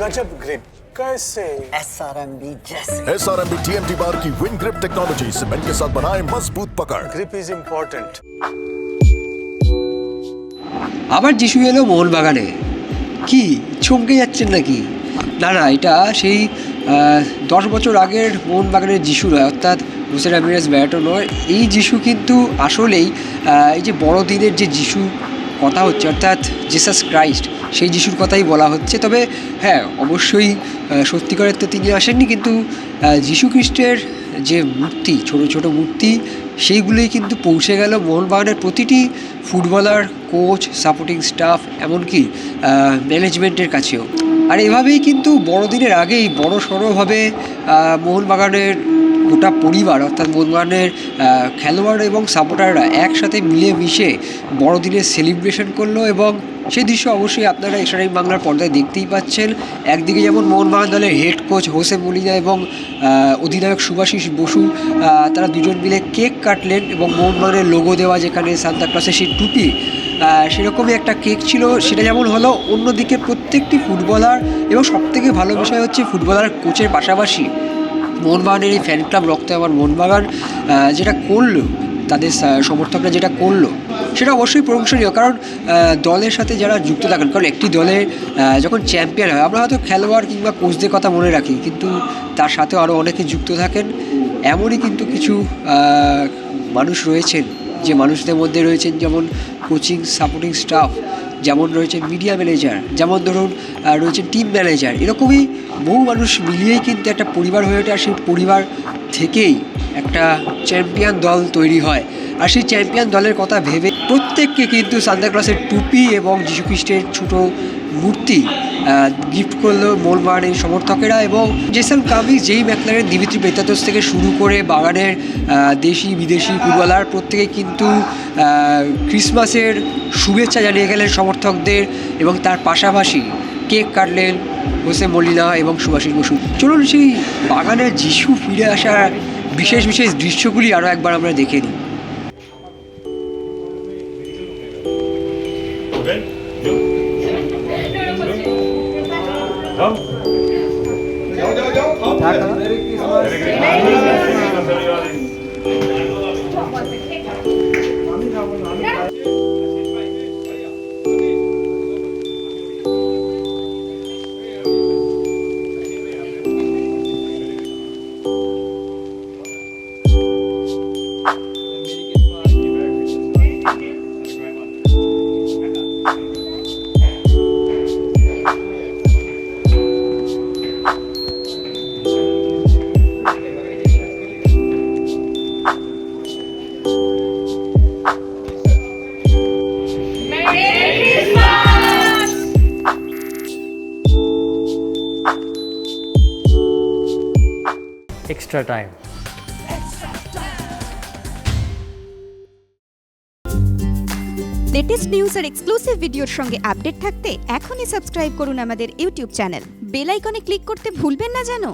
गजब ग्रिप कैसे? SRMB जैसे। SRMB TMT बार की विन ग्रिप टेक्नोलॉजी सीमेंट के साथ बनाए मजबूत पकड़। Grip is important. আবার যিশু এলো মোহনবাগানে, কি চমকে যাচ্ছেন নাকি? না না, এটা সেই 10 বছর আগের মোহনবাগানের যিশু নয়, অর্থাৎ হোসে রামিরেস ব্যাটো নয়। এই যিশু কিন্তু আসলেই এই যে বড়দিনের যে যিশু কথা হচ্ছে, অর্থাৎ জিসাস ক্রাইস্ট, সেই যিশুর কথাই বলা হচ্ছে। তবে হ্যাঁ, অবশ্যই সত্যিকারের তো তিনি আসেননি, কিন্তু যিশু খ্রিস্টের যে মূর্তি, ছোট ছোট মূর্তি, সেইগুলোই কিন্তু পৌঁছে গেল মোহনবাগানের প্রতিটি ফুটবলার, কোচ, সাপোর্টিং স্টাফ, এমনকি ম্যানেজমেন্টের কাছেও। আর এভাবেই কিন্তু বড়দিনের আগেই বড় সড়োভাবে মোহনবাগানের গোটা পরিবার, অর্থাৎ মোহনবাগানের খেলোয়াড় এবং সাপোর্টাররা একসাথে মিলেমিশে বড়দিনের সেলিব্রেশন করলো। এবং সেই দৃশ্য অবশ্যই আপনারা এসআরএম বাংলার পর্দায় দেখতেই পাচ্ছেন। একদিকে যেমন মোহনবাগান দলের হেড কোচ হোসে মলিনা এবং অধিনায়ক সুভাশিস বসু, তারা দুজন মিলে কেক কাটলেন এবং মোহনবাগানের লোগো দেওয়া যেখানে সান্তা ক্লসের সেই টুপি, সেরকমই একটা কেক ছিল। সেটা যেমন হলো, অন্যদিকে প্রত্যেকটি ফুটবলার, এবং সবথেকে ভালো বিষয় হচ্ছে ফুটবলার কোচের পাশাপাশি মোহনবাগানের এই ফ্যান ক্লাব রক্তে আমার মোহনবাগান যেটা করলো, তাদের সমর্থকরা যেটা করলো, সেটা অবশ্যই প্রশংসনীয়। কারণ দলের সাথে যারা যুক্ত থাকেন, কারণ একটি দলের যখন চ্যাম্পিয়ন হয়, আমরা হয়তো খেলোয়াড় কিংবা কোচদের কথা মনে রাখি, কিন্তু তার সাথেও আরও অনেকে যুক্ত থাকেন। এমনই কিন্তু কিছু মানুষ রয়েছেন, যে মানুষদের মধ্যে রয়েছেন যেমন কোচিং সাপোর্টিং স্টাফ, যেমন রয়েছেন মিডিয়া ম্যানেজার, যেমন ধরুন রয়েছেন টিম ম্যানেজার। এরকমই বহু মানুষ মিলিয়েই কিন্তু একটা পরিবার হয়ে ওঠে। আর সেই পরিবার থেকেই একটা চ্যাম্পিয়ন দল তৈরি হয়। আর সেই চ্যাম্পিয়ন দলের কথা ভেবে প্রত্যেককে কিন্তু সান্তা ক্লসের টুপি এবং যীশুখ্রিস্টের ছোটো মূর্তি গিফট করলো মোহনবাগানের সমর্থকেরা। এবং জেসন কামিজ, যেই ম্যাকলারেন, দিমিত্রি পেত্রাতোস থেকে শুরু করে বাগানের দেশি বিদেশি ফুটবলার প্রত্যেকেই কিন্তু ক্রিসমাসের শুভেচ্ছা জানিয়ে গেলেন সমর্থকদের, এবং তার পাশাপাশি কেক কাটলেন হোসে মলিনা এবং সুভাশিস বসু। চলুন সেই বাগানের যিশু ফিরে আসার বিশেষ বিশেষ দৃশ্যগুলি আরও একবার আমরা দেখে নিই। extra time. লেটেস্ট নিউজ আর এক্সক্লুসিভ ভিডিওর সঙ্গে আপডেট থাকতে এখনই সাবস্ক্রাইব করুন আমাদের ইউটিউব চ্যানেল। বেল আইকনে ক্লিক করতে ভুলবেন না যেন।